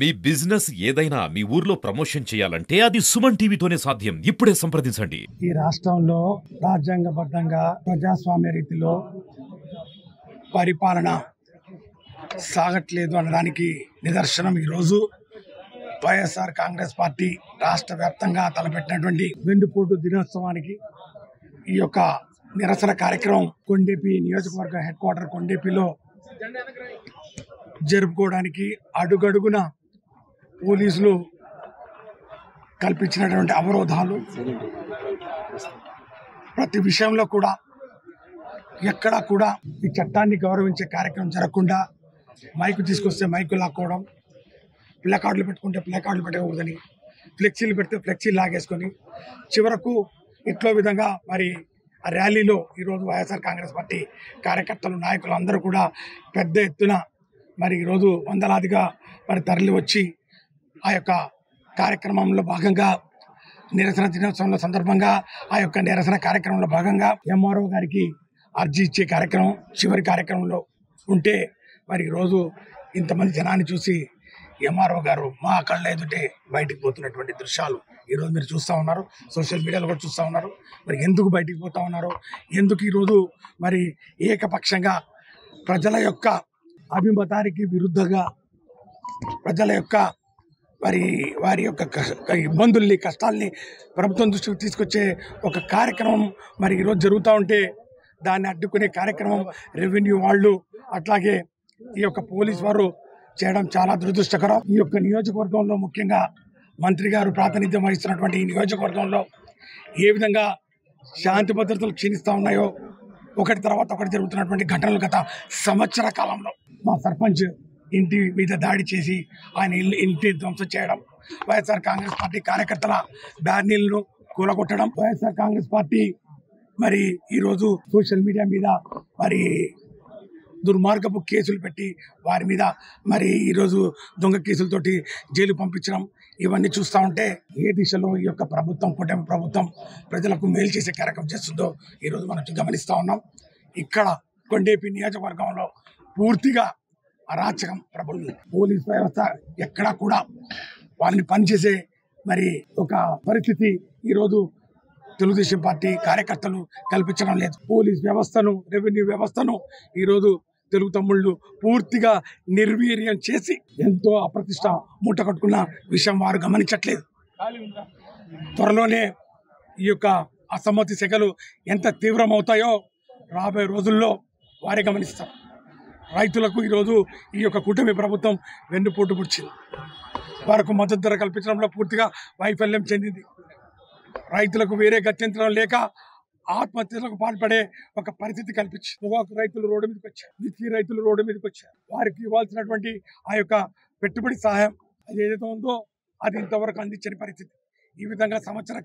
మీ business ఏదైనా మీ ఊర్లో promotion చేయాలంటే అది సుమన్ టీవీతోనే సాధ్యం. ఇప్పుడే సంప్రదించండి. ఈ రాష్ట్రంలో రాజ్యాంగబద్ధంగా ప్రజాస్వామ్య రీతిలో పరిపాలన సాగట్లేదు అనడానికి నిదర్శనం ఈరోజు వైఎస్ఆర్ కాంగ్రెస్ పార్టీ రాష్ట్ర వ్యాప్తంగా తలపెట్టినటువంటి వెన్నుపోటు దినోత్సవానికి ఈ యొక్క నిరసన కార్యక్రమం కొండేపి నియోజకవర్గ హెడ్ క్వార్టర్ కొండేపిలో జరుపుకోవడానికి అడుగడుగున పోలీసులు కల్పించినటువంటి అవరోధాలు ప్రతి విషయంలో కూడా ఎక్కడా కూడా ఈ చట్టాన్ని గౌరవించే కార్యక్రమం జరగకుండా మైకు తీసుకొస్తే మైకు లాక్కోవడం, ప్లే కార్డులు పెట్టుకుంటే ప్లే కార్డులు పెట్టకూడదని, ఫ్లెక్సీలు పెడితే ఫ్లెక్సీలు లాగేసుకొని చివరకు ఎట్లో విధంగా మరి ఆ ర్యాలీలో ఈరోజు వైఎస్ఆర్ కాంగ్రెస్ పార్టీ కార్యకర్తలు నాయకులు అందరూ కూడా పెద్ద ఎత్తున మరి ఈరోజు వందలాదిగా మరి తరలి వచ్చి ఆ యొక్క కార్యక్రమంలో భాగంగా నిరసన దినోత్సవంలో సందర్భంగా ఆ యొక్క నిరసన కార్యక్రమంలో భాగంగా ఎంఆర్ఓ గారికి అర్జీ ఇచ్చే కార్యక్రమం చివరి కార్యక్రమంలో ఉంటే మరి ఈరోజు ఇంతమంది జనాన్ని చూసి ఎంఆర్ఓ గారు మా కళ్ళ ఎదుటే బయటికి పోతున్నటువంటి దృశ్యాలు ఈరోజు మీరు చూస్తూ ఉన్నారు, సోషల్ మీడియాలో కూడా చూస్తూ ఉన్నారు. మరి ఎందుకు బయటికి పోతూ ఉన్నారు, ఎందుకు ఈరోజు మరి ఏకపక్షంగా ప్రజల యొక్క అభిమతానికి విరుద్ధంగా ప్రజల యొక్క వారి యొక్క ఇబ్బందుల్ని కష్టాల్ని ప్రభుత్వం దృష్టికి తీసుకొచ్చే ఒక కార్యక్రమం మరి ఈరోజు జరుగుతూ ఉంటే దాన్ని అడ్డుకునే కార్యక్రమం రెవెన్యూ వాళ్ళు అట్లాగే ఈ యొక్క పోలీస్ వారు చేయడం చాలా దురదృష్టకరం. ఈ యొక్క నియోజకవర్గంలో ముఖ్యంగా మంత్రి గారు ప్రాతినిధ్యం వహిస్తున్నటువంటి ఈ నియోజకవర్గంలో ఏ విధంగా శాంతి భద్రతలు క్షీణిస్తూ ఉన్నాయో ఒకటి తర్వాత ఒకటి జరుగుతున్నటువంటి ఘటనలు గత సంవత్సర కాలంలో మా సర్పంచ్ ఇంటి మీద దాడి చేసి ఆయన ఇంటి ధ్వంసం చేయడం, వైఎస్ఆర్ కాంగ్రెస్ పార్టీ కార్యకర్తల బ్యానర్లను కూలగొట్టడం, వైఎస్ఆర్ కాంగ్రెస్ పార్టీ మరి ఈరోజు సోషల్ మీడియా మీద మరి దుర్మార్గపు కేసులు పెట్టి వారి మీద మరి ఈరోజు దొంగ కేసులతోటి జైలు పంపించడం, ఇవన్నీ చూస్తూ ఉంటే ఏ దిశలో ఈ యొక్క ప్రభుత్వం కూటమి ప్రభుత్వం ప్రజలకు మేలు చేసే కార్యక్రమం చేస్తుందో ఈరోజు మనం గమనిస్తూ ఉన్నాం. ఇక్కడ కొండేపి నియోజకవర్గంలో పూర్తిగా అరాచకం ప్రభుత్వం, పోలీస్ వ్యవస్థ ఎక్కడా కూడా వాళ్ళని పనిచేసే మరి ఒక పరిస్థితి ఈరోజు తెలుగుదేశం పార్టీ కార్యకర్తలు కల్పించడం లేదు. పోలీస్ వ్యవస్థను, రెవెన్యూ వ్యవస్థను ఈరోజు తెలుగు తమ్ముళ్ళు పూర్తిగా నిర్వీర్యం చేసి ఎంతో అప్రతిష్ట మూట కట్టుకున్న విషయం వారు గమనించట్లేదు. త్వరలోనే ఈ యొక్క అసమ్మతి సెగలు ఎంత తీవ్రమవుతాయో రాబోయే రోజుల్లో వారే గమనిస్తారు. రైతులకు ఈరోజు ఈ యొక్క కూటమి ప్రభుత్వం వెన్నుపోటు పుడిచింది. వారికి మద్దతు ధర కల్పించడంలో పూర్తిగా వైఫల్యం చెందింది. రైతులకు వేరే గత్యంతరం లేక ఆత్మహత్యలకు పాల్పడే ఒక పరిస్థితి కల్పించి పొగాకు రైతులు రోడ్డు మీదకి వచ్చారు, మిర్చి రైతులు రోడ్డు మీదకి వచ్చారు. వారికి ఇవ్వాల్సినటువంటి ఆ యొక్క పెట్టుబడి సహాయం అది ఏదైతే ఉందో అది ఇంతవరకు అందించని పరిస్థితి. ఈ విధంగా సంవత్సర